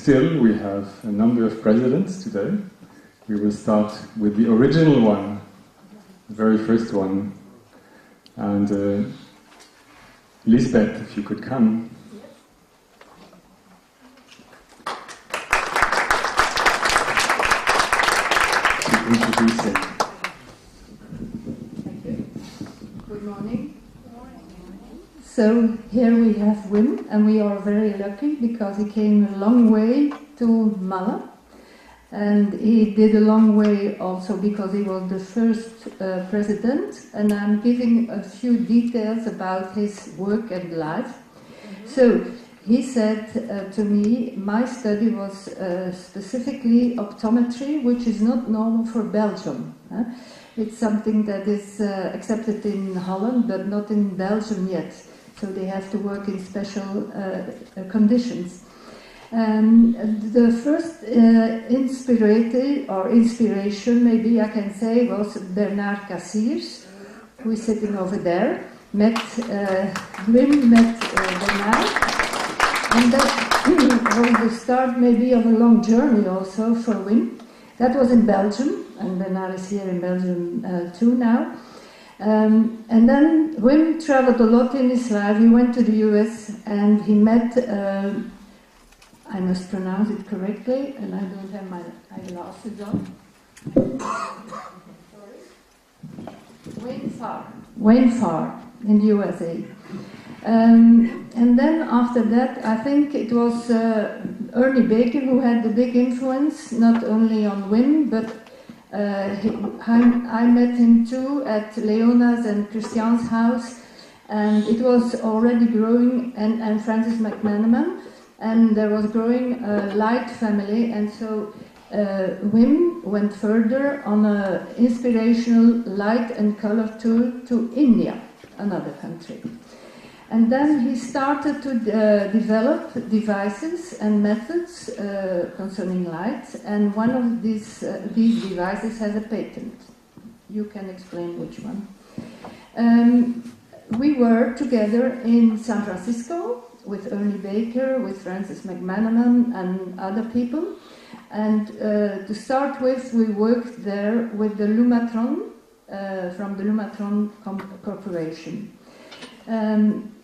still, we have a number of presidents today. We will start with the original one, the very first one. And Lisbeth, if you could come. To introduce him. Thank you. Good morning. So here we have Wim, and we are very lucky because he came a long way to Malle. And he did a long way also because he was the first president, and I'm giving a few details about his work and life. So he said to me, my study was specifically optometry, which is not normal for Belgium. It's something that is accepted in Holland, but not in Belgium yet. So they have to work in special conditions. And the first inspiration, maybe I can say, was Bernard Cassiers, who is sitting over there. Wim met Bernard, and that was the start maybe of a long journey also for Wim. That was in Belgium, and Bernard is here in Belgium too now. And then Wim traveled a lot in his life. He went to the US and he met, I must pronounce it correctly, and I don't have my glasses on. Wayne Farr in the USA. And then after that, I think it was Ernie Baker who had the big influence, not only on Wim, but I met him too at Leona's and Christian's house, and it was already growing, and Francis McManaman, and there was growing a light family, and so Wim went further on an inspirational light and color tour to India, another country. And then he started to develop devices and methods concerning light, and one of these devices has a patent. You can explain which one. We were together in San Francisco with Ernie Baker, with Francis McManaman and other people, and to start with, we worked there with the Lumatron, from the Lumatron Corporation.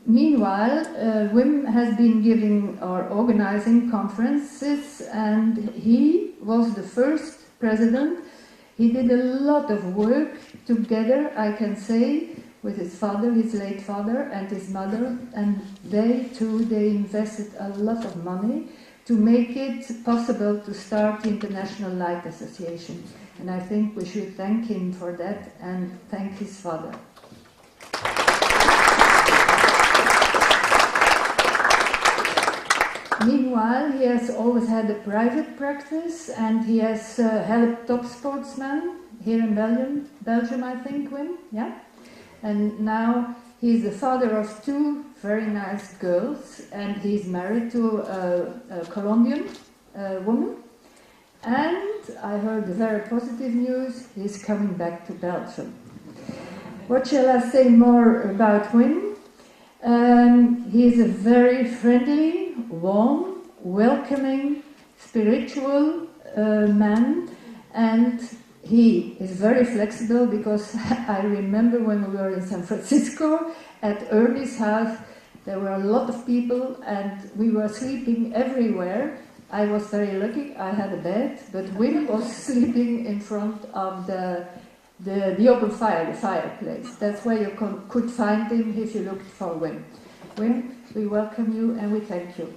Meanwhile, Wim has been giving or organizing conferences, and he was the first president. He did a lot of work together, I can say, with his father, his late father, and his mother, and they invested a lot of money to make it possible to start the International Light Association. And I think we should thank him for that and thank his father. Meanwhile, he has always had a private practice, and he has helped top sportsmen here in Belgium, I think, Wim, yeah? And now he's the father of two very nice girls, and he's married to a Colombian woman. And I heard the very positive news, he's coming back to Belgium. What shall I say more about Wim? He is a very friendly, warm, welcoming, spiritual man, and he is very flexible, because I remember when we were in San Francisco at Ernie's house, there were a lot of people and we were sleeping everywhere. I was very lucky, I had a bed, but Wim was sleeping in front of the open fire, the fireplace. That's where you could find him if you looked for Wim. Wim, we welcome you and we thank you.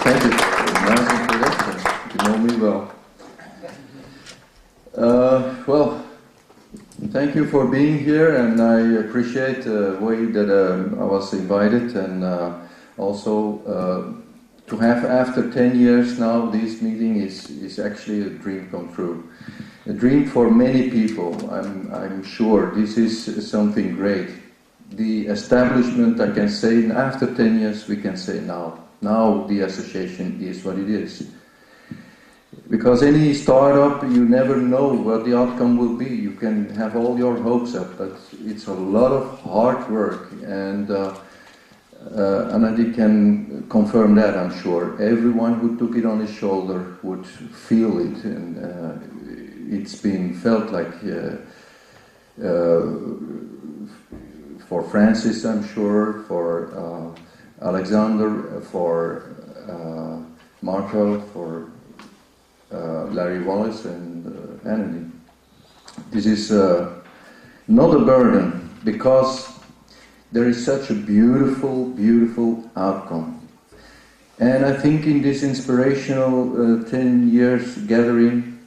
Thank you. Nice introduction. You know me well. Well, thank you for being here, and I appreciate the way that I was invited, and also to have, after 10 years now, this meeting is actually a dream come true. A dream for many people. I'm sure this is something great. The establishment, I can say, after 10 years, we can say now the association is what it is. Because any startup, you never know what the outcome will be. You can have all your hopes up, but it's a lot of hard work, and Anadi can confirm that, I'm sure. Everyone who took it on his shoulder would feel it, and it's been felt like for Francis, I'm sure, for Alexander, for Marshall, for Larry Wallace, and Anadi. This is not a burden, because there is such a beautiful, beautiful outcome. And I think in this inspirational 10 years gathering,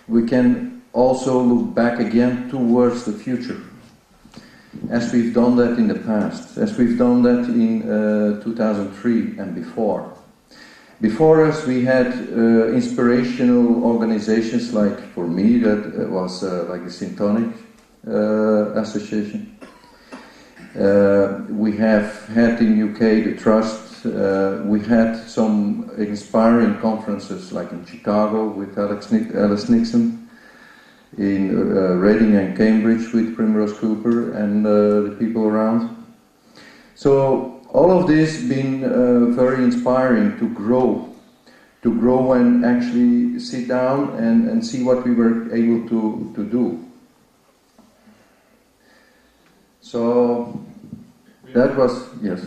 we can also look back again towards the future, as we've done that in the past, as we've done that in 2003 and before. Before us, we had inspirational organizations like, for me, that was like the Syntonic Association. We have had in UK the Trust. We had some inspiring conferences like in Chicago with Alice Nixon, in Reading and Cambridge with Primrose Cooper and the people around. So all of this been very inspiring to grow and actually sit down and see what we were able to do. So that was, yes.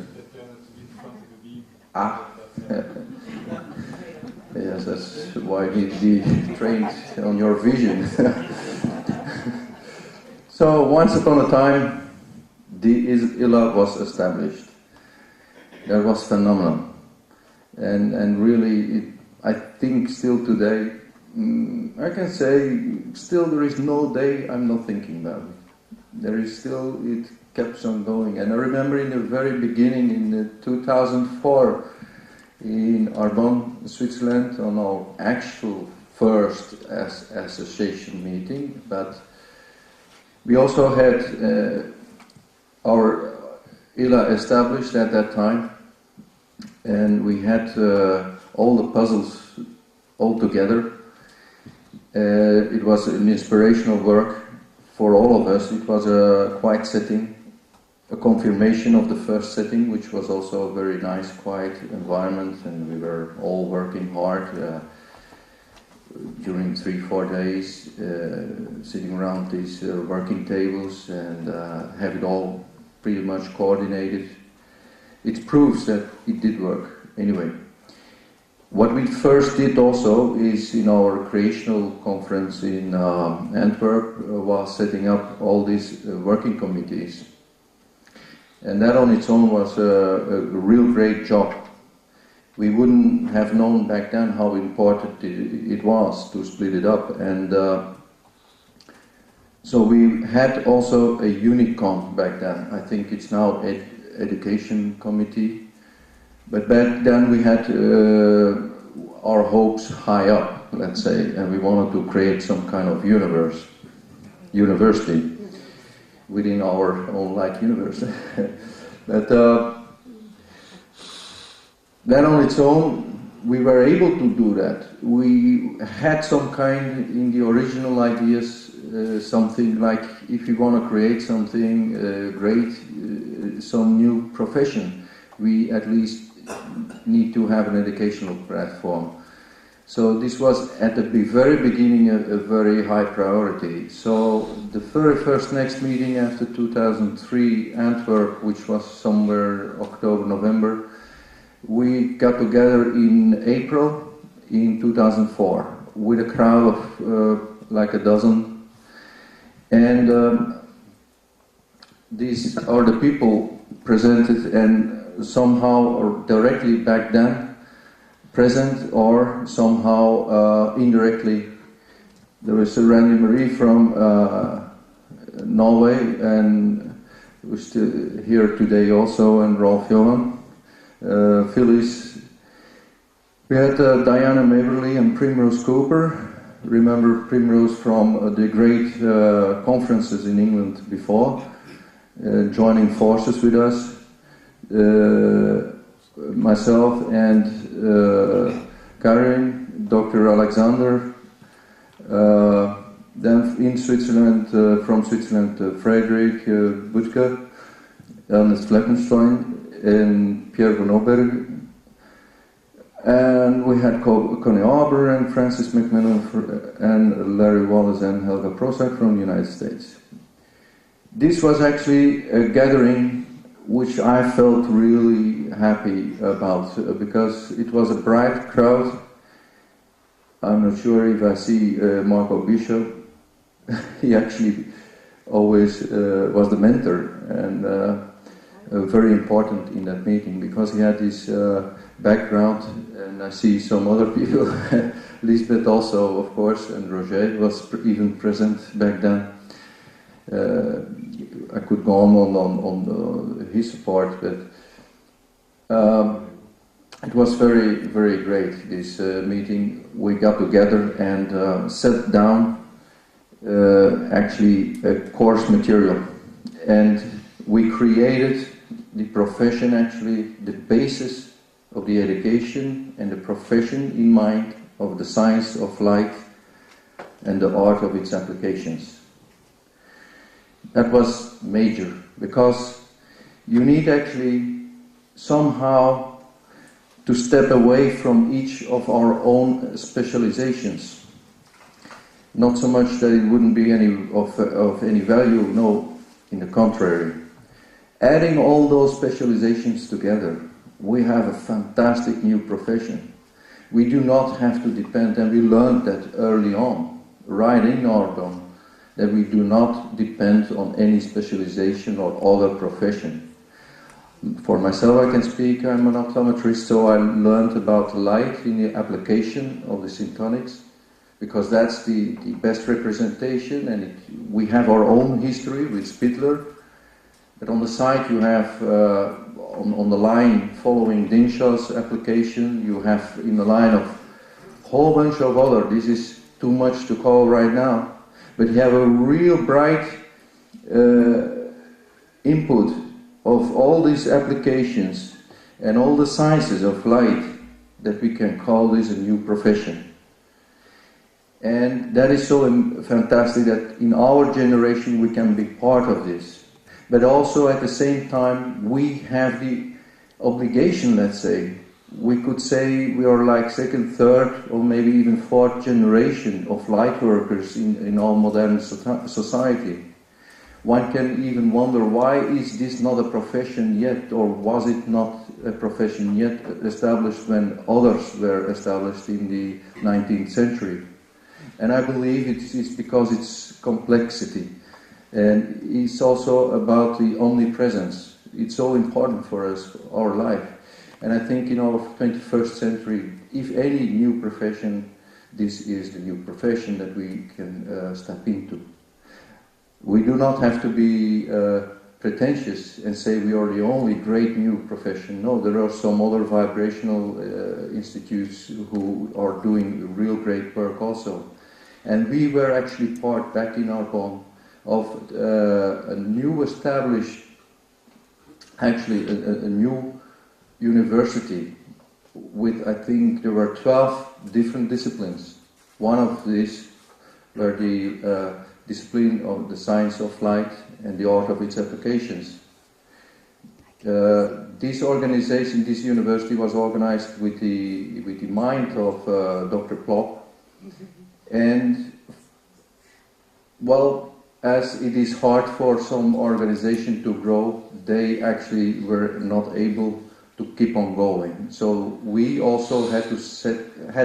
Yes, that's why he trained on your vision. So once upon a time, the ILA was established. That was phenomenal. And really, I think still today, I can say, still there is no day I'm not thinking about it. There is still, it kept on going. And I remember in the very beginning, in 2004, in Arbon, Switzerland, on our actual first association meeting, but we also had our ILA established at that time, and we had all the puzzles all together. It was an inspirational work for all of us. It was a quiet setting, a confirmation of the first setting, which was also a very nice, quiet environment, and we were all working hard during 3-4 days, sitting around these working tables and have it all pretty much coordinated. It proves that it did work. Anyway, what we first did also is in our creational conference in Antwerp was setting up all these working committees. And that on its own was a real great job. We wouldn't have known back then how important it was to split it up. And so we had also a UNI-Com back then. I think it's now Education Committee. But back then we had our hopes high up, let's say, and we wanted to create some kind of university within our own light universe. But then on its own, we were able to do that. We had some kind in the original ideas, something like if you want to create something great, some new profession, we at least need to have an educational platform. So this was at the very beginning a very high priority. So the very first next meeting after 2003, Antwerp, which was somewhere October, November, we got together in April in 2004 with a crowd of like a dozen. And these are the people presented, and somehow or directly back then present, or somehow indirectly. There is a Randy Marie from Norway, and who's still here today also, and Rolf Johan, Phyllis. We had Diana Maverly and Primrose Cooper. Remember Primrose from the great conferences in England before, joining forces with us. Myself and Karin, Dr. Alexander, then in Switzerland, from Switzerland, Frederick Butke, Ernest Fleckenstein. and Pierre Van Oberg, and we had Connie Arbor and Francis McMillan and Larry Wallace and Helga Prosak from the United States. This was actually a gathering which I felt really happy about because it was a bright crowd. I'm not sure if I see Marco Bishop. He actually always was the mentor and very important in that meeting because he had this background, and I see some other people, Lisbeth also, of course, and Roger was even present back then. I could go on his support, but it was very, very great, this meeting. We got together and sat down actually a course material, and we created the profession, actually the basis of the education and the profession in mind of the science of light and the art of its applications. That was major, because you need actually somehow to step away from each of our own specializations. Not so much that it wouldn't be of any value, no, in the contrary. Adding all those specializations together, we have a fantastic new profession. We do not have to depend, and we learned that early on, right in Arbon, that we do not depend on any specialization or other profession. For myself, I can speak, I'm an optometrist, so I learned about light in the application of the syntonics, because that's the best representation, and we have our own history with Spittler. But on the side you have, on the line following Dinshaw's application, you have in the line of a whole bunch of other, this is too much to call right now, but you have a real bright input of all these applications and all the sciences of light that we can call this a new profession. And that is so fantastic that in our generation we can be part of this. But also at the same time we have the obligation, let's say, we could say we are like second, third, or maybe even fourth generation of light workers in our modern society. One can even wonder, why is this not a profession yet, or was it not a profession yet established when others were established in the 19th century? And I believe it's because it's complexity. And it's also about the omnipresence. It's so important for us, our life. And I think in our 21st century, if any new profession, this is the new profession that we can step into. We do not have to be pretentious and say we are the only great new profession. No, there are some other vibrational institutes who are doing real great work also. And we were actually part, back in Arbon, of a new established, actually a new university with, I think there were 12 different disciplines. One of these were the discipline of the science of light and the art of its applications. This organization, this university was organized with the mind of Dr. Plop, and well, as it is hard for some organization to grow, they actually were not able to keep on going. So we also had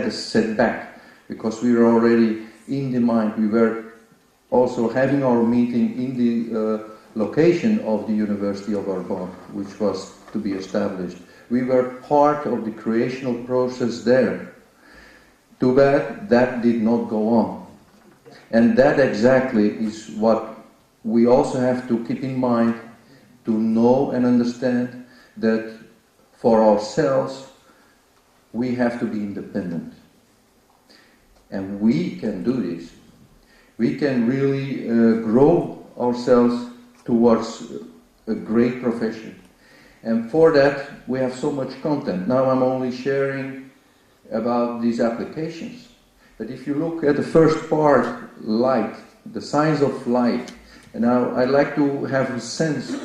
a setback, because we were already in the mind. We were also having our meeting in the location of the University of Arbon, which was to be established. We were part of the creational process there. Too bad that did not go on. And that exactly is what we also have to keep in mind, to know and understand that for ourselves we have to be independent. And we can do this. We can really grow ourselves towards a great profession. And for that we have so much content. Now I'm only sharing about these applications. But if you look at the first part, light, the science of light, and now I'd like to have a sense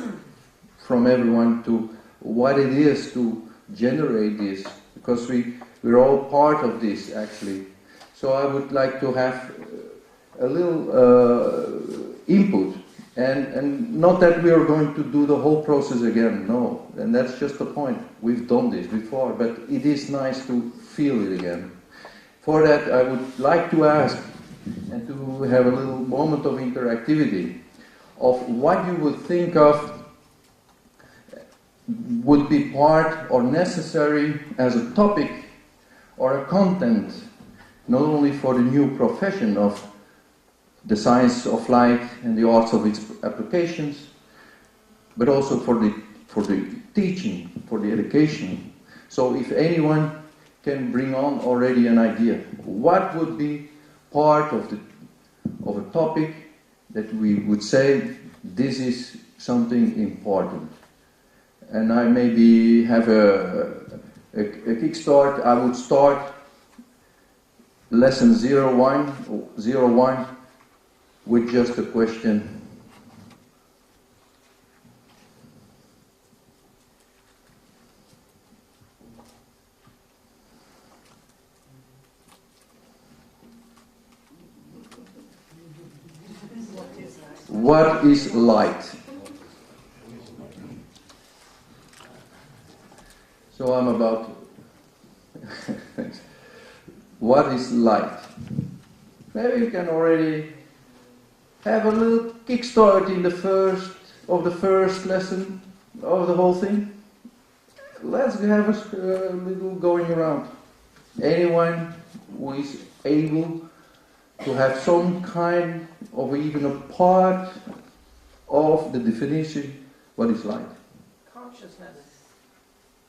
from everyone to what it is to generate this, because we're all part of this actually. So I would like to have a little input, and not that we are going to do the whole process again, no, and that's just the point. We've done this before, but it is nice to feel it again. For that, I would like to ask and to have a little moment of interactivity of what you would think of would be part or necessary as a topic or a content, not only for the new profession of the science of light and the arts of its applications, but also for the teaching, for the education. So if anyone can bring on already an idea, what would be part of a topic that we would say this is something important. And I maybe have a kickstart. I would start lesson 01 with just a question. What is light? So I'm about. Thanks. What is light? Maybe you can already have a little kickstart in the first lesson of the whole thing. Let's have a little going around. Anyone who is able to have some kind of even a part of the definition, what is light?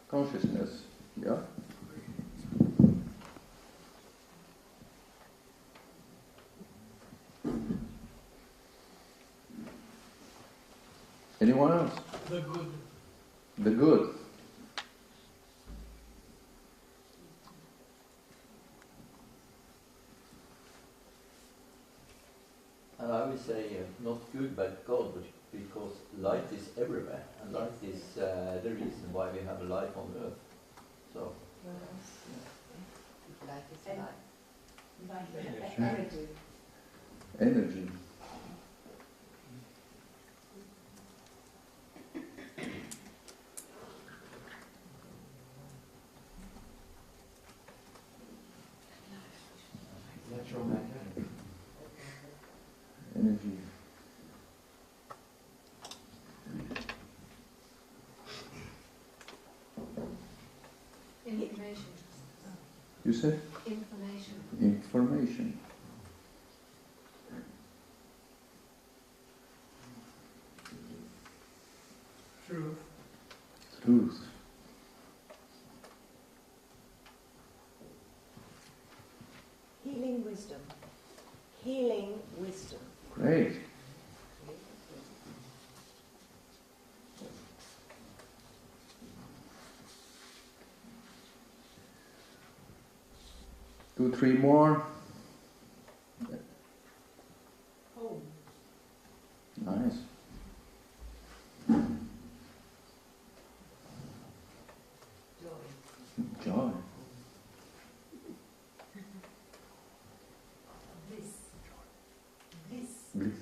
Consciousness, yeah. Anyone else? The good. The good. And I would say not good but God, because light is everywhere, and light is the reason why we have a life on earth. So, Light is life. Energy. Energy. Natural matter. Energy. Information. You said? Information. Information. Truth. Truth. Healing wisdom. Healing wisdom. Great. Two, three more. Home. Nice. Joy. Joy. Bliss. Bliss. Bliss.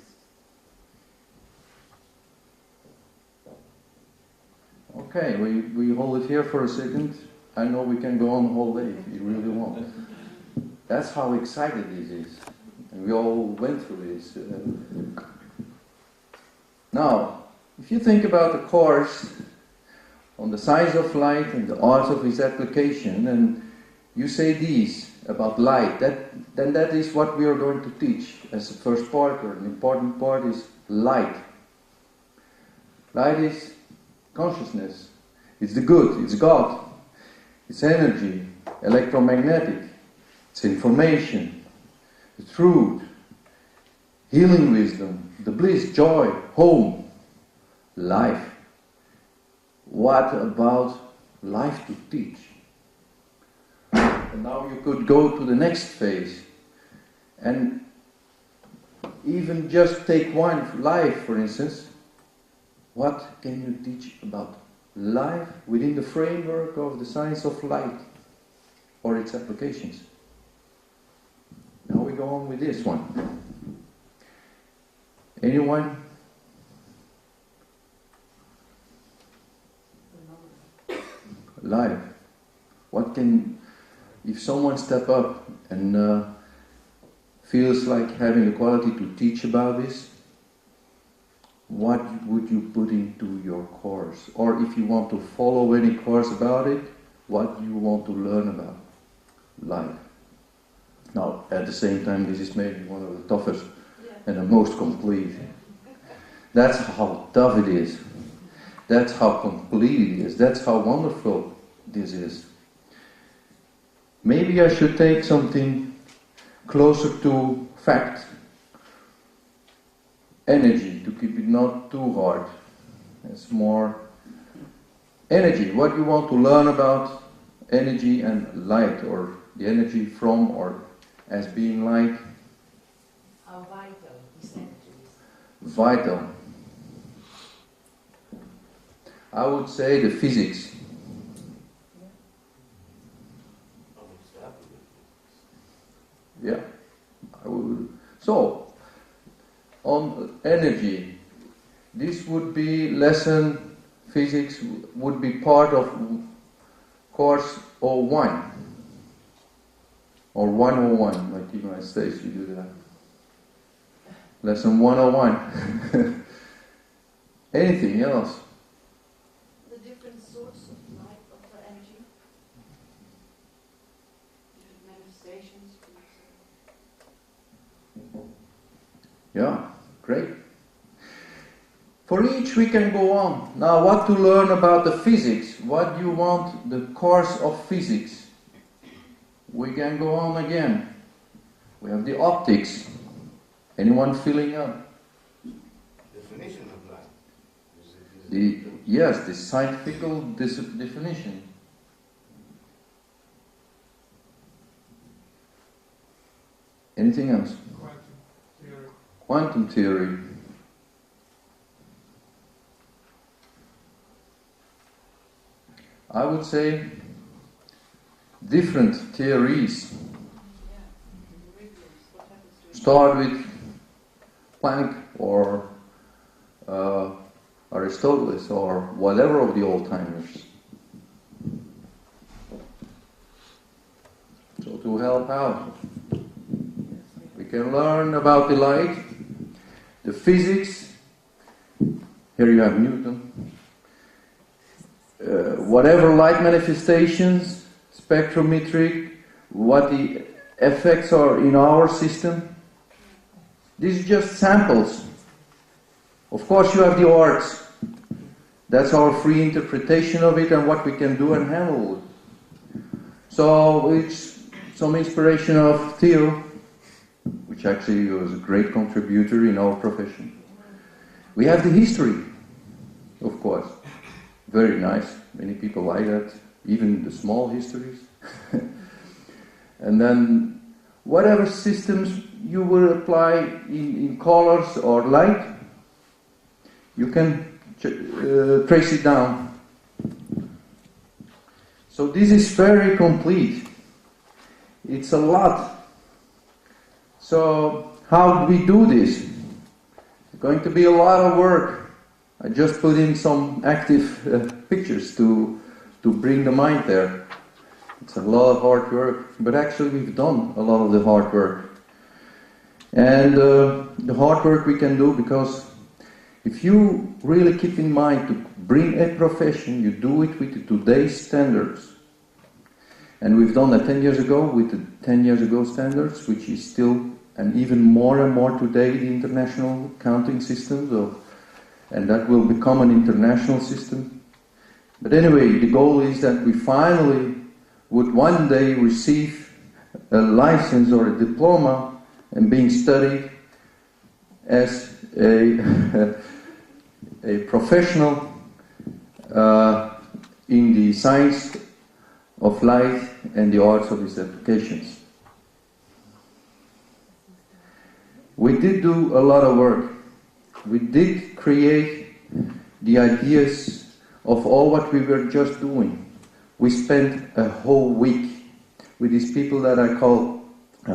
Okay, we hold it here for a second. I know we can go on the whole day if you really want. That's how excited this is. And we all went through this. Now, if you think about the course on the science of light and the art of its application, and you say these about light, then that is what we are going to teach as the first part, or an important part is light. Light is consciousness. It's the good, it's God. It's energy, electromagnetic. It's information, the truth, healing wisdom, the bliss, joy, home, life. What about life to teach? And now you could go to the next phase and even just take one life, for instance. What can you teach about life within the framework of the science of light or its applications. Now we go on with this one. Anyone? Life. What can, if someone step up and feels like having the quality to teach about this, what would you put into your course? Or if you want to follow any course about it, what do you want to learn about? Life. Now, at the same time, this is maybe one of the toughest and the most complete. That's how tough it is. That's how complete it is. That's how wonderful this is. Maybe I should take something closer to fact. Energy, to keep it not too hard. It's more energy. What you want to learn about energy and light, or the energy from or as being light. How vital this energy is. Vital. I would say the physics. Yeah. I would. So, on energy, this would be lesson, physics would be part of course 01 or 101, like in the United States we do that. Lesson 101. Anything else? The different sorts of light, of the energy, different manifestations. Yeah, great. For each we can go on. Now what to learn about the physics? What do you want the course of physics? We can go on again. We have the optics. Anyone filling up? Definition of light. Yes, the scientific definition. Anything else? Quantum theory. I would say different theories. Start with Planck or Aristotle or whatever of the old-timers. So to help out, we can learn about the light, the physics. Here you have Newton. Whatever light manifestations, spectrometric, what the effects are in our system. These are just samples. Of course you have the arts. That's our free interpretation of it and what we can do and handle it. So it's some inspiration of Theo, which actually was a great contributor in our profession. We have the history, of course. Very nice. Many people like that. Even the small histories. And then whatever systems you will apply in colors or light, you can trace it down. So this is very complete. It's a lot. So how do we do this? It's going to be a lot of work. I just put in some active pictures to bring the mind there. It's a lot of hard work, but actually we've done a lot of the hard work. And the hard work we can do because if you really keep in mind to bring a profession, you do it with today's standards. And we've done that 10 years ago with the 10 years ago standards, which is still, and even more today, the international counting systems and that will become an international system. But anyway, the goal is that we finally would one day receive a license or a diploma and being studied as a professional in the science of light and the arts of its applications. We did do a lot of work. We did create the ideas of all what we were just doing. We spent a whole week with these people that I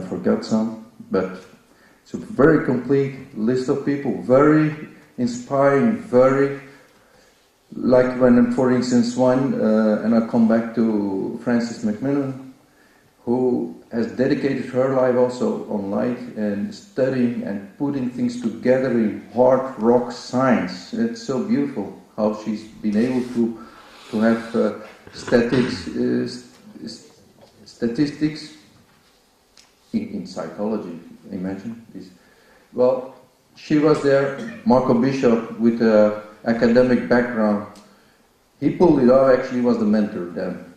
forgot some, but it's a very complete list of people, very inspiring, very, like when, for instance, one, and I'll come back to Frances McMillan, who has dedicated her life also on light and studying and putting things together in hard rock science. It's so beautiful how she's been able to have statistics in psychology. Imagine this. Well, she was there. Marco Bishop with an academic background. He pulled it off. Actually, was the mentor then.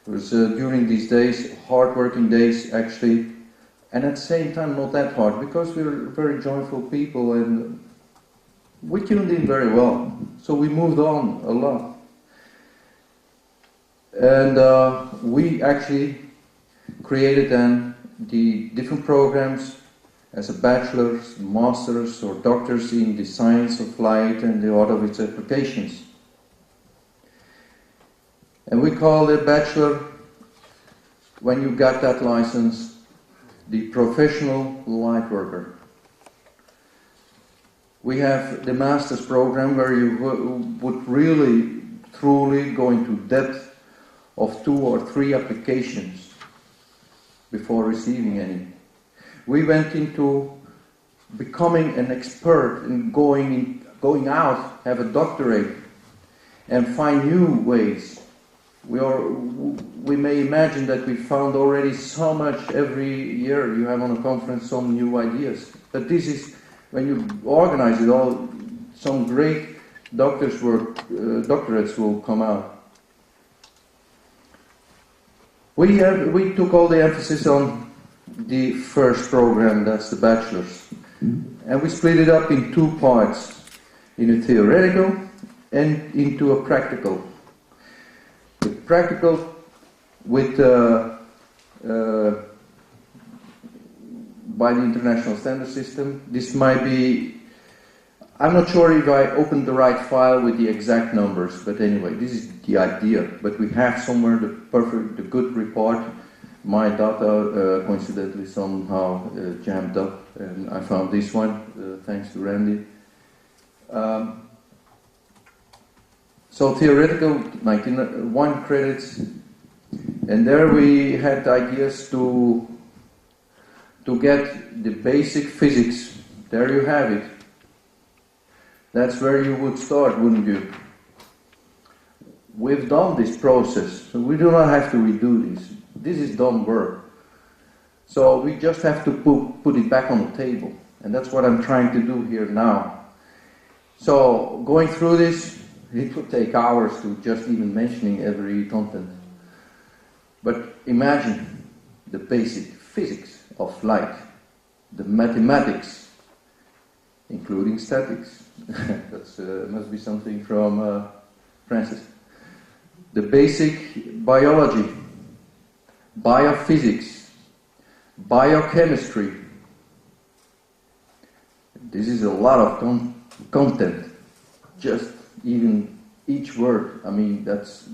It was during these days, hard-working days actually, and at the same time not that hard because we were very joyful people and we tuned in very well. So we moved on a lot. And we actually created then the different programs as a bachelor's, master's or doctor's in the science of light and the art of its applications. And we call the bachelor, when you got that license, the professional light worker. We have the master's program where you would really, truly go into depth of 2 or 3 applications before receiving any. We went into becoming an expert in going out, have a doctorate, and find new ways. We may imagine that we found already so much every year. You have on a conference some new ideas. But this is, when you organize it all, some great doctorates will come out. We took all the emphasis on the first program, that's the bachelor's. And we split it up in 2 parts, in a theoretical and into a practical. The practical with by the international standard system. This might be, I'm not sure if I opened the right file with the exact numbers, but anyway, this is the idea. But we have somewhere the good report. My data coincidentally somehow jammed up, and I found this one, thanks to Randy. So theoretical, 91 credits, and there we had ideas to get the basic physics. There you have it. That's where you would start, wouldn't you? We've done this process, so we do not have to redo this. This is done work. So we just have to put it back on the table, and that's what I'm trying to do here now. So going through this, it would take hours to just even mentioning every content. But imagine the basic physics of light, the mathematics, including statics. That must be something from Francis. The basic biology, biophysics, biochemistry. This is a lot of content. Just even each word, I mean, that's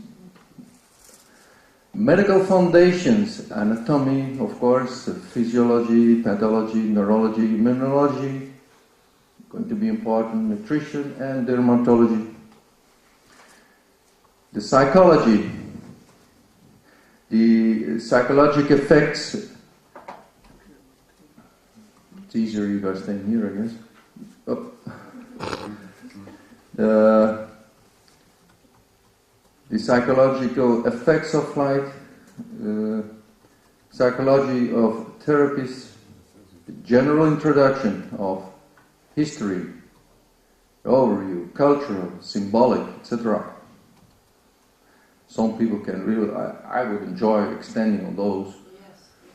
medical foundations, anatomy, of course, physiology, pathology, neurology, immunology, going to be important, nutrition and dermatology. The psychology, the psychological effects. It's easier you guys staying here, I guess. The psychological effects of light, psychology of therapies, the general introduction of history, overview, cultural, symbolic, etc. Some people can really, I would enjoy extending on those.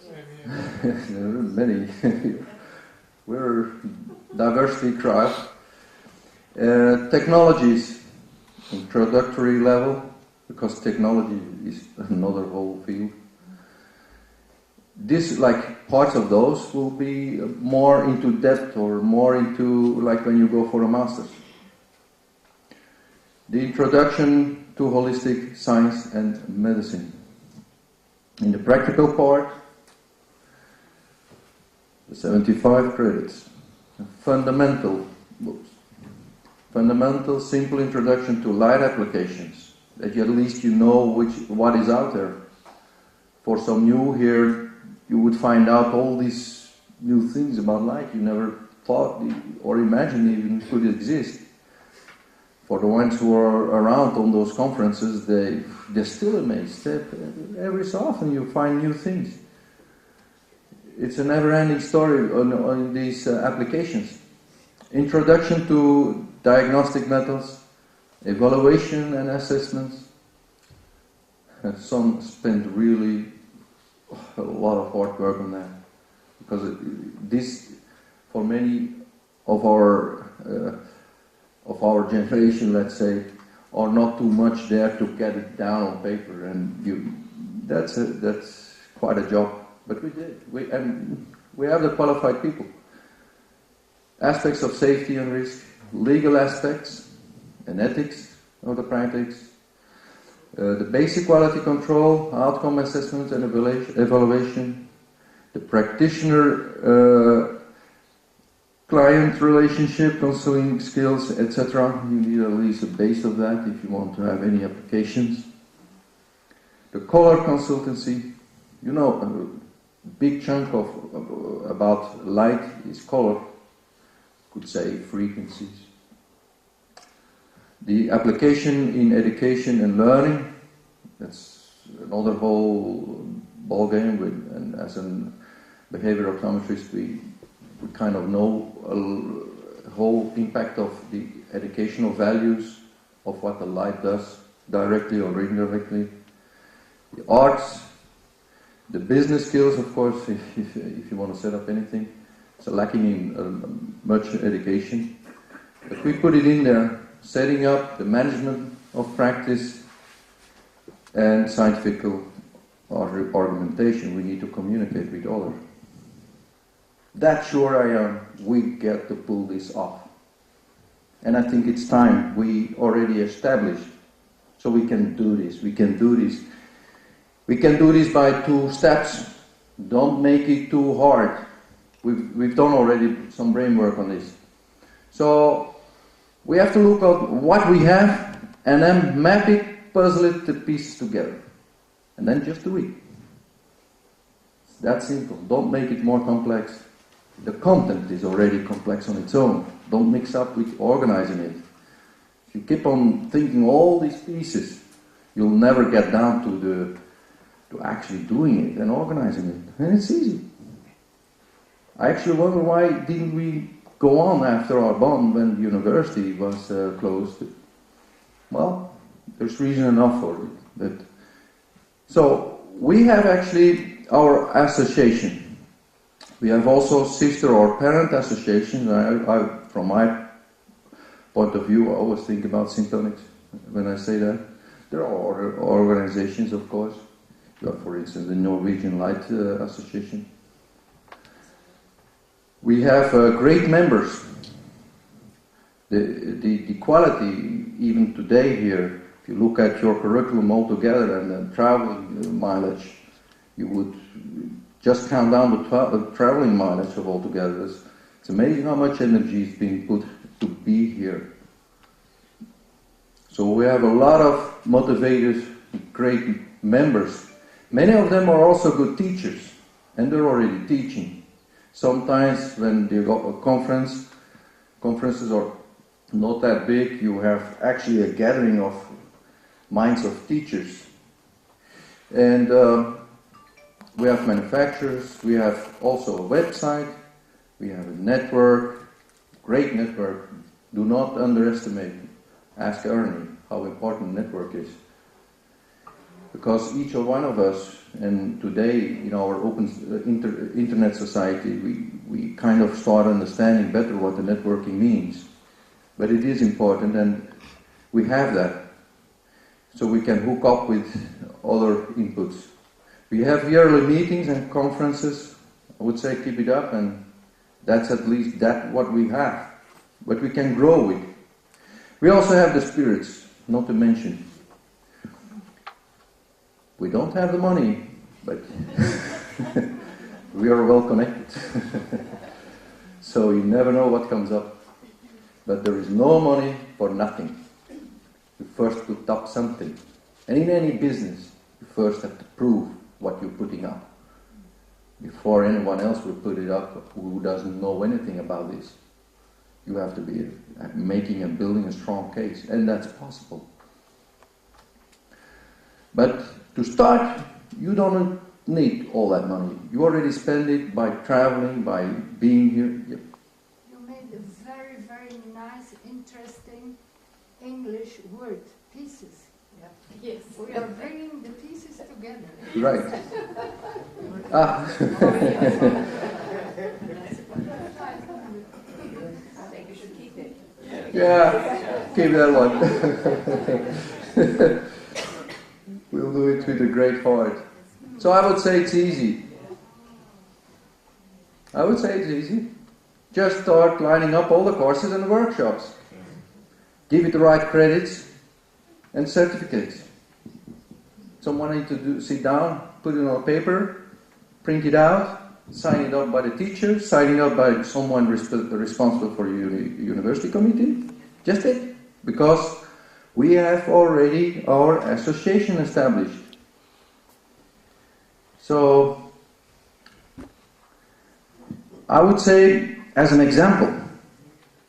Yes. There are many. We're diversity crowd. Technologies, introductory level, because technology is another whole field. This, like parts of those, will be more into depth or more into like when you go for a master's. The introduction to holistic science and medicine. In the practical part, the 75 credits. Fundamental books. Fundamental, simple introduction to light applications. That at least you know what is out there. For some new here, you would find out all these new things about light you never thought or imagined even could exist. For the ones who are around on those conferences, they're still amazed. Every so often you find new things. It's a never-ending story on these applications. Introduction to diagnostic methods, evaluation and assessments. And some spent really a lot of hard work on that, because this, for many of our generation, let's say, are not too much there to get it down on paper, and that's quite a job. But we did. We have the qualified people. Aspects of safety and risk, legal aspects and ethics of the practice, the basic quality control, outcome assessment and evaluation, the practitioner client relationship, counseling skills, etc. You need at least a base of that if you want to have any applications. The color consultancy, you know, a big chunk about light is color, could say frequencies. The application in education and learning, that's another whole ball game. And as a behavioral optometrist, we kind of know a whole impact of the educational values of what the light does, directly or indirectly. The arts, the business skills, of course, if you want to set up anything. It's lacking in much education. But we put it in there, setting up the management of practice and scientific argumentation. We need to communicate with others. That sure I am, we get to pull this off. And I think it's time we already established, so we can do this. We can do this. We can do this by 2 steps. Don't make it too hard. We've done already some brain work on this. So we have to look at what we have and then map it, puzzle it, the pieces together. And then just do it. It's that simple. Don't make it more complex. The content is already complex on its own. Don't mix up with organizing it. If you keep on thinking all these pieces, you'll never get down to actually doing it and organizing it. And it's easy. I actually wonder why didn't we go on after Arbon when the university was closed. Well, there's reason enough for it. So we have actually our association. We have also sister or parent associations. From my point of view, I always think about Syntonics when I say that. There are other organizations, of course. You have, for instance, the Norwegian Light Association. We have great members. The quality, even today here, if you look at your curriculum altogether and the traveling mileage, you would just count down the traveling mileage of altogether. It's amazing how much energy is being put to be here. So we have a lot of motivated, great members. Many of them are also good teachers, and they're already teaching. Sometimes when they go a conferences are not that big, you have actually a gathering of minds of teachers. And we have manufacturers, we have also a website, we have a network, great network. Do not underestimate, ask Ernie how important network is. Because each one of us, and today in our open internet society, we kind of start understanding better what the networking means. But it is important, and we have that. So we can hook up with other inputs. We have yearly meetings and conferences. I would say keep it up, and that's at least what we have. But we can grow with. We also have the spirits. not to mention. We don't have the money, but we are well connected. So you never know what comes up. But there is no money for nothing. You first put up something. And in any business, you first have to prove what you're putting up before anyone else will put it up who doesn't know anything about this. You have to be making and building a strong case, and that's possible. But to start, you don't need all that money. You already spend it by traveling, by being here. Yep. You made a very, very nice, interesting English word, pieces. Yes. We are bringing the pieces together. Right. Ah. I think you should keep it. Yeah, keep that one. We'll do it with a great heart. So I would say it's easy. I would say it's easy. Just start lining up all the courses and the workshops. Give it the right credits and certificates. Someone needs to sit down, put it on paper, print it out, sign it up by the teacher, sign it up by someone responsible for your university committee. Just it. Because we have already our association established. So, I would say, as an example,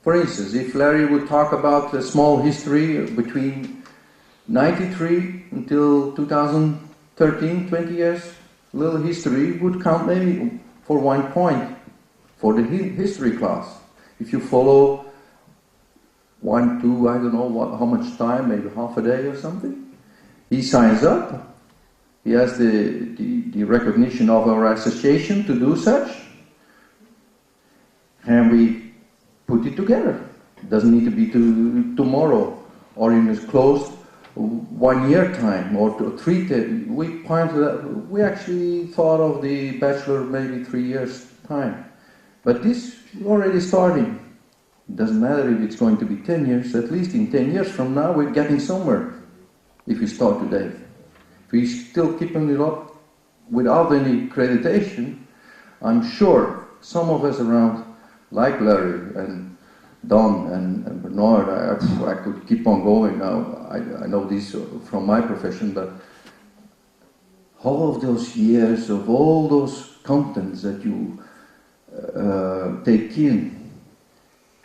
for instance, if Larry would talk about a small history between 93 until 2013, 20 years, little history would count maybe for 1 point for the history class. If you follow 1, 2, I don't know how much time, maybe half a day or something, he signs up. He has the recognition of our association to do such, and we put it together. It doesn't need to be tomorrow or in a closed 1 year time or 3 days. We actually thought of the bachelor maybe 3 years time, but this is already starting. It doesn't matter if it's going to be 10 years. At least in 10 years from now, we're getting somewhere. If we start today. If we're still keeping it up without any accreditation, I'm sure some of us around, like Larry and Don and Bernard, I could keep on going now. I know this from my profession, but all of those years of all those contents that you take in,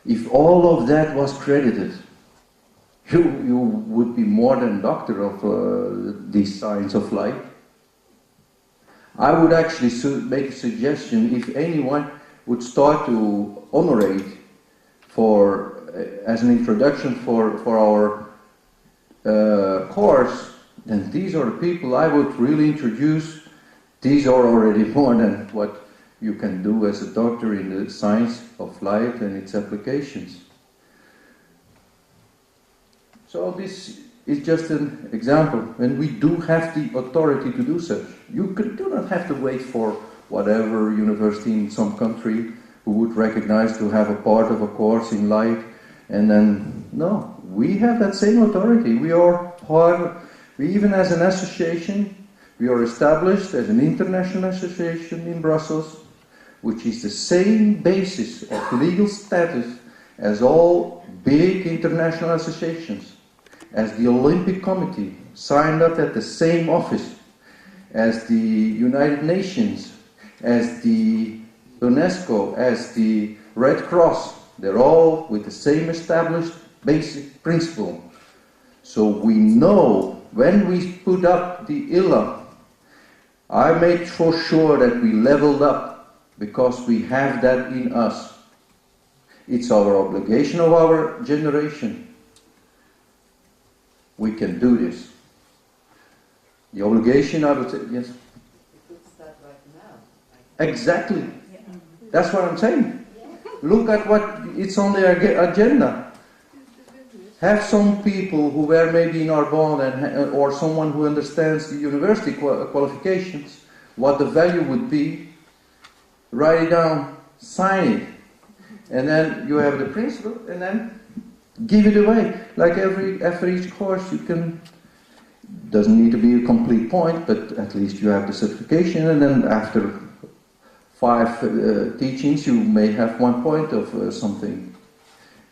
if all of that was credited, you would be more than doctor of the science of life. I would actually make a suggestion, if anyone would start to honorate as an introduction for our course, then these are the people I would really introduce. These are already more than what you can do as a doctor in the science of life and its applications. So this is just an example, and we do have the authority to do such. You do not have to wait for whatever university in some country who would recognize to have a part of a course in light, and then, no, we have that same authority. We are part, even as an association, we are established as an international association in Brussels, which is the same basis of legal status as all big international associations, as the Olympic Committee, signed up at the same office, as the United Nations, as the UNESCO, as the Red Cross. They're all with the same established basic principle. So we know when we put up the ILA, I made for sure that we leveled up, because we have that in us. It's our obligation of our generation. We can do this. The obligation, I would say, yes? You could start right now. Exactly. That's what I'm saying. Look at what it's on the agenda. Have some people who were maybe in Arbon or someone who understands the university qualifications, what the value would be, write it down, sign it, and then you have the principle, and then give it away. Like after each course, you can. Doesn't need to be a complete point, but at least you have the certification, and then after 5 teachings, you may have 1 point of something.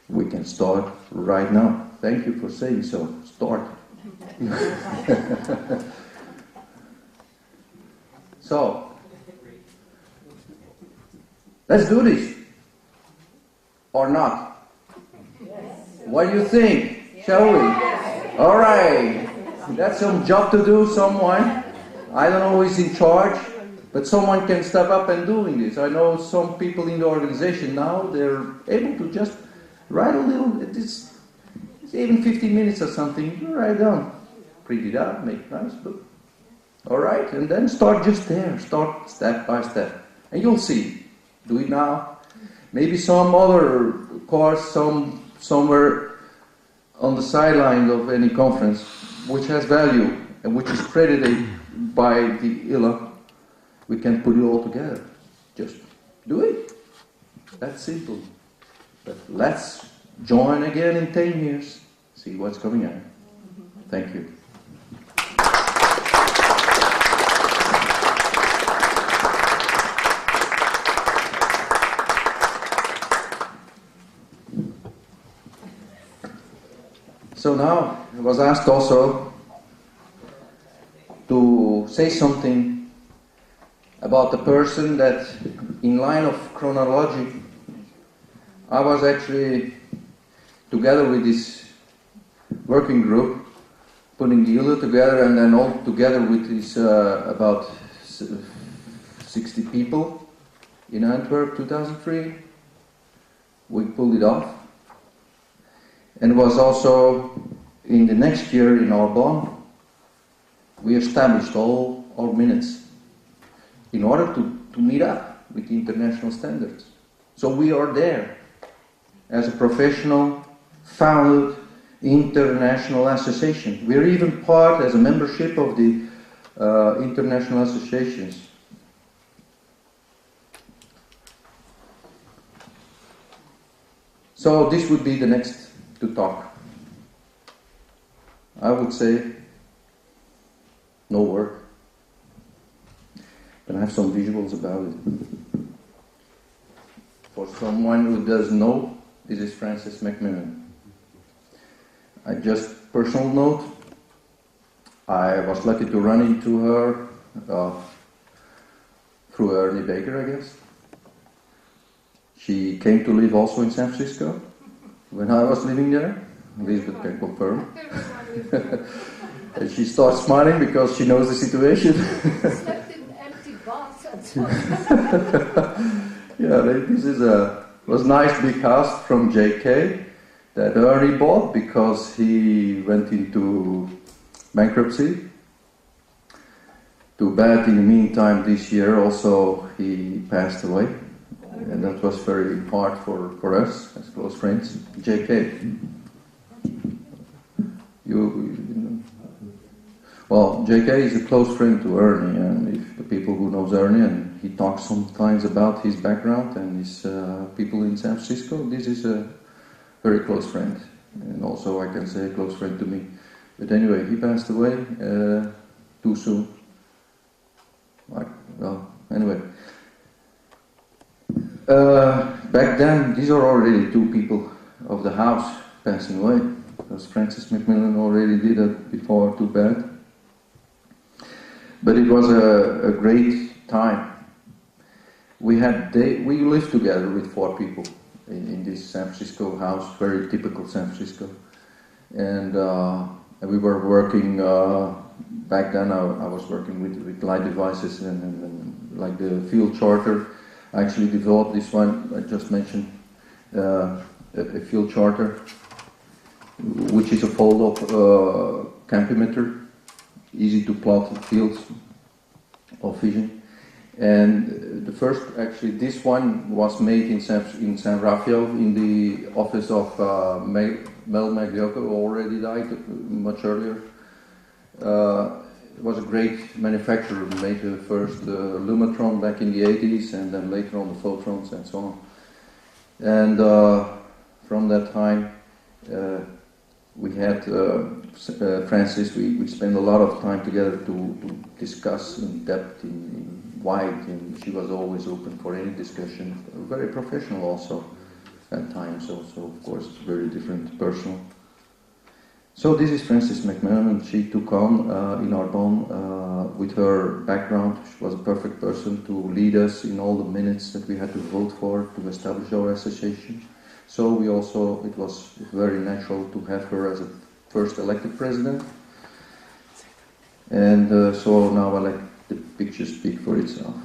We can start right now. Thank you for saying so. Start. So, let's do this. Or not? What do you think? Shall we? All right. That's some job to do, someone. I don't know who is in charge, but someone can step up and doing this. I know some people in the organization now, they're able to just write a little, it's even 15 minutes or something, you write down, print it out, make a nice book. All right, and then start just there, start step by step. And you'll see, do it now. Maybe some other course, somewhere on the sideline of any conference, which has value and which is credited by the ILA, we can put it all together. Just do it. That's simple. But let's join again in 10 years, see what's coming out. Thank you. So now I was asked also to say something about the person that, in line of chronology, I was actually together with this working group, putting the ILA together, and then all together with this about 60 people in Antwerp, 2003. We pulled it off. And it was also in the next year in Arbon, we established all our minutes in order to meet up with the international standards. So we are there as a professional, founded international association. We're even part as a membership of the international associations. So this would be the next to talk. I would say no work, but I have some visuals about it. For someone who doesn't know, this is Frances Macmillan. I just, personal note, I was lucky to run into her through Ernie Baker, I guess. She came to live also in San Francisco when I was living there. Elizabeth can confirm. And she starts smiling because she knows the situation. Slept in empty baths and so on. Yeah, this was nice big house from JK that Ernie bought because he went into bankruptcy. Too bad, in the meantime, this year also he passed away. And that was very hard for us as close friends. JK. Well, JK is a close friend to Ernie, and if the people who knows Ernie, and he talks sometimes about his background and his people in San Francisco, this is a very close friend, and also I can say a close friend to me. But anyway, he passed away too soon. Anyway. Back then, these are already 2 people of the house passing away, because Frances Macmillan already did that before, too bad. But it was a great time. We lived together with 4 people in this San Francisco house, very typical San Francisco. And we were working, back then I was working with light devices and like the field charter. I actually developed this one, I just mentioned, a field charter, which is a fold-up campimeter, easy to plot fields of vision. And the first, actually, this one was made in San Rafael in the office of Mel Magliocco, who already died much earlier. It was a great manufacturer, made the first Lumatron back in the 80s, and then later on the Photrons and so on. And from that time, we had Francis. We spent a lot of time together to discuss in depth, in wide, and she was always open for any discussion. Very professional also at times, also of course very different, personal. So this is Frances McMahon, and she took on in Arbon with her background. She was a perfect person to lead us in all the minutes that we had to vote for to establish our association. So it was very natural to have her as a first elected president. And so now I let the picture speak for itself.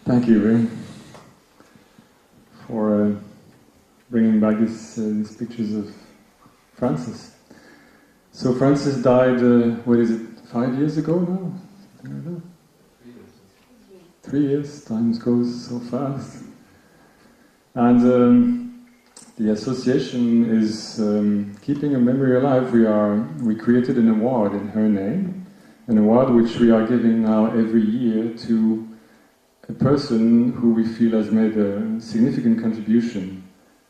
Thank you, Wim, for bringing back these pictures of Francis. So Francis died, 5 years ago now? Something like that? 3 years. Time goes so fast. And the association is keeping a memory alive. We created an award in her name, an award which we are giving now every year to a person who we feel has made a significant contribution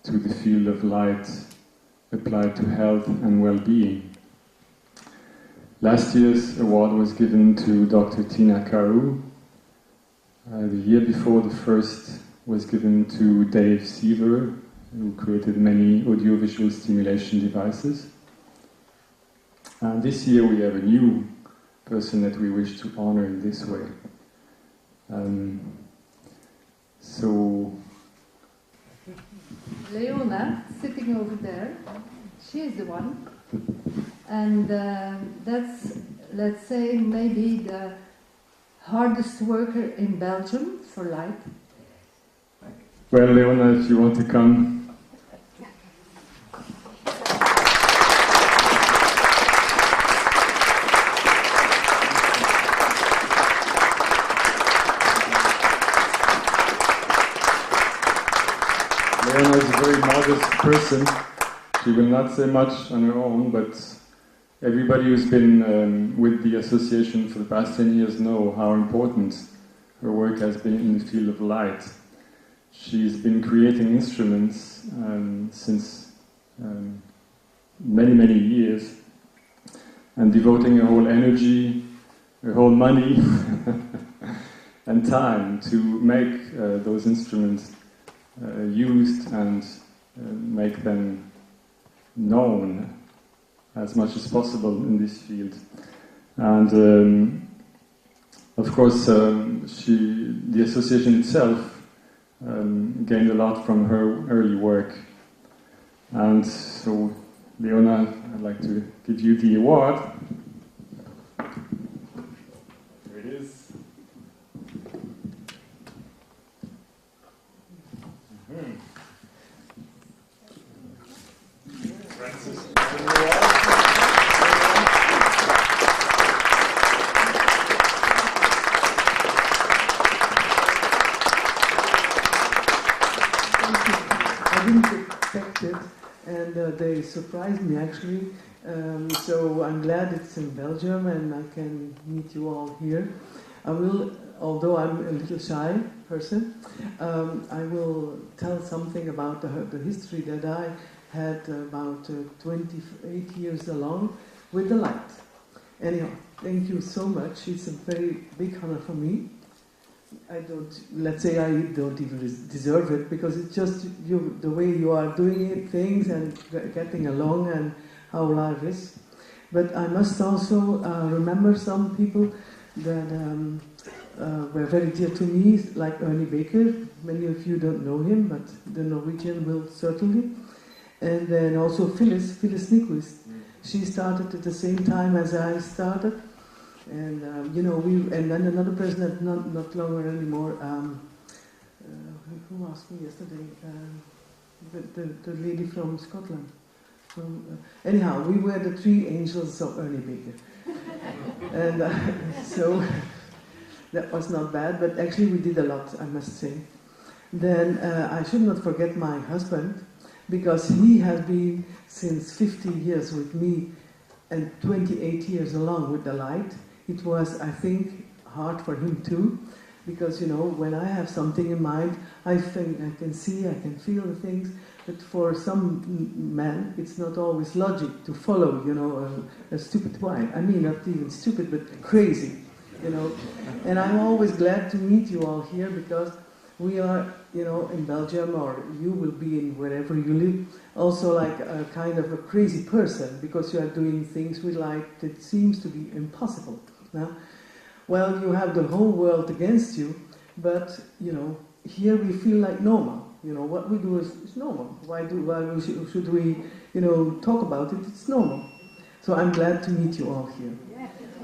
to the field of light applied to health and well-being. Last year's award was given to Dr. Tina Carew. The year before, the first was given to Dave Seaver, who created many audiovisual stimulation devices. And this year we have a new person that we wish to honor in this way. So Leona, sitting over there, she is the one. And that's, let's say, maybe the hardest worker in Belgium for light. Well, Leona, if you want to come. Leona is a very modest person. She will not say much on her own, but everybody who's been with the association for the past 10 years know how important her work has been in the field of light. She's been creating instruments since many, many years, and devoting her whole energy, her whole money and time to make those instruments used and make them known as much as possible in this field. And of course, the association itself gained a lot from her early work. And so, Leona, I'd like to give you the award. Here it is. Francis. I didn't expect it, and they surprised me actually. So I'm glad it's in Belgium and I can meet you all here. I will, although I'm a little shy person, I will tell something about the history that I had about 28 years along with the light. Anyhow, thank you so much. It's a very big honor for me. I don't even deserve it, because it's just the way you are doing it, things and getting along and how life is. But I must also remember some people that were very dear to me, like Ernie Baker. Many of you don't know him, but the Norwegian will certainly. And then also Phyllis Nyquist. She started at the same time as I started. And, and then another person that not longer anymore, who asked me yesterday? The lady from Scotland. Anyhow, we were the three angels of Ernie Baker. And so that was not bad, but actually we did a lot, I must say. Then I should not forget my husband, because he has been since 50 years with me and 28 years along with the light. It was, I think, hard for him too, because, when I have something in mind, I think I can see, I can feel the things, but for some men, it's not always logic to follow, a stupid wife. I mean, not even stupid, but crazy, And I'm always glad to meet you all here, because we are, in Belgium, or you will be in wherever you live, also like a kind of a crazy person, because you are doing things with light that seems to be impossible. Well, you have the whole world against you, but, here we feel like normal. What we do is normal. Why should we, talk about it? It's normal. So I'm glad to meet you all here.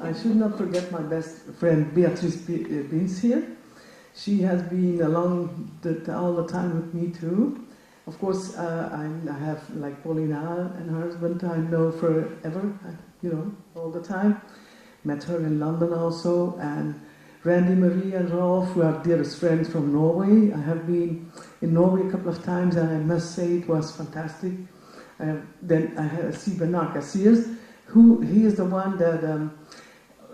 I should not forget my best friend Beatrice Bins here. She has been along all the time with me too. Of course, I have, like Paulina and her husband, I know forever, all the time. Met her in London also, and Randy, Marie and Rolf, who are dearest friends from Norway. I have been in Norway a couple of times, and I must say it was fantastic. Then I see Bernard Cassiers, he is the one that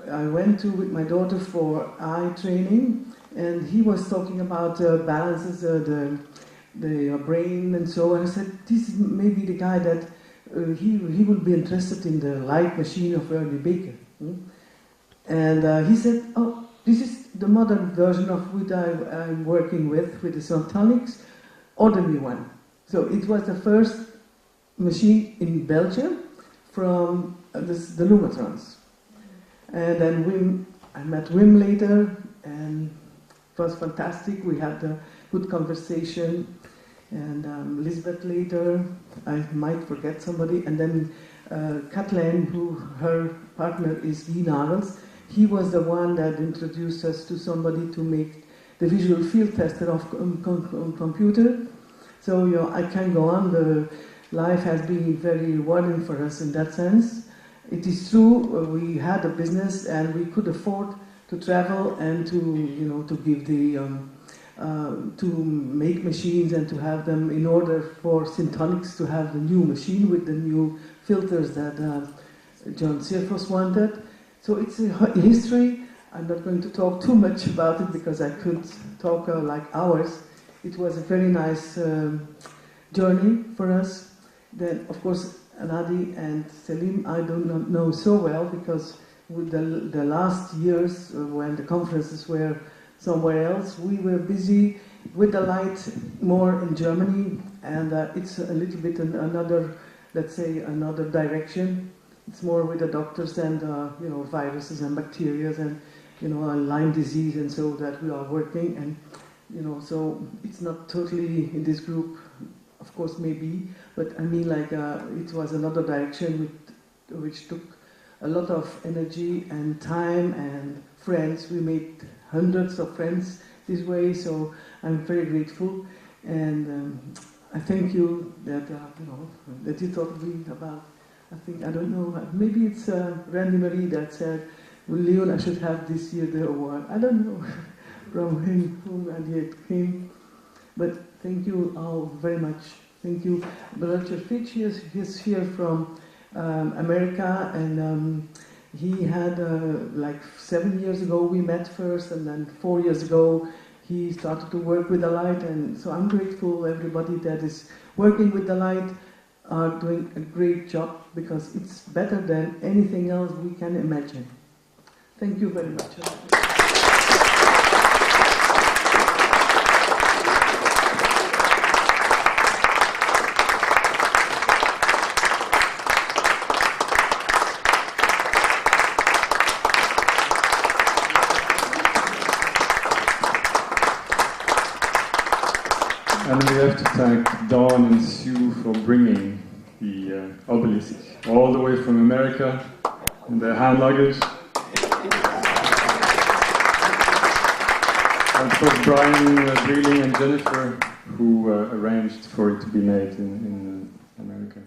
I went to with my daughter for eye training, and he was talking about balances, the brain and so on. I said, this is maybe the guy that he will be interested in the light machine of Ernie Baker. And he said, oh, this is the modern version of what I'm working with the Sontonics, ordinary one. So it was the first machine in Belgium from the Lumatrons. And then I met Wim later, and it was fantastic. We had a good conversation. And Lisbeth later, I might forget somebody. And then Kathleen, her partner is Guy Nagels. He was the one that introduced us to somebody to make the visual field tester of computer. So, I can go on. The life has been very rewarding for us in that sense. It is true, we had a business and we could afford to travel and to give to make machines and to have them in order for Syntonics to have the new machine with the new filters that John Sierfos wanted. So it's a history. I'm not going to talk too much about it because I could talk like hours. It was a very nice journey for us. Then, of course, Nadi and Selim, I do not know so well because with the last years when the conferences were somewhere else, we were busy with the light more in Germany, and it's a little bit another, let's say, another direction. It's more with the doctors and viruses and bacteria and Lyme disease, and so that we are working, and so it's not totally in this group. Of course, maybe, but I mean, like it was another direction which took a lot of energy and time and friends. We made hundreds of friends this way, so I'm very grateful, and I thank you that that you talked to me about. I don't know, maybe it's Randy Marie that said, well, Leon, I should have this year the award. I don't know from whom it came, but thank you all very much. Thank you. Roger Fitch is here from America, and he had, like 7 years ago we met first, and then 4 years ago he started to work with the light, and so I'm grateful everybody that is working with the light are doing a great job, because it's better than anything else we can imagine. Thank you very much. have to thank Dawn and Sue for bringing the obelisk all the way from America in their hand luggage. And of course Brian, Breeling and Jennifer, who arranged for it to be made in America.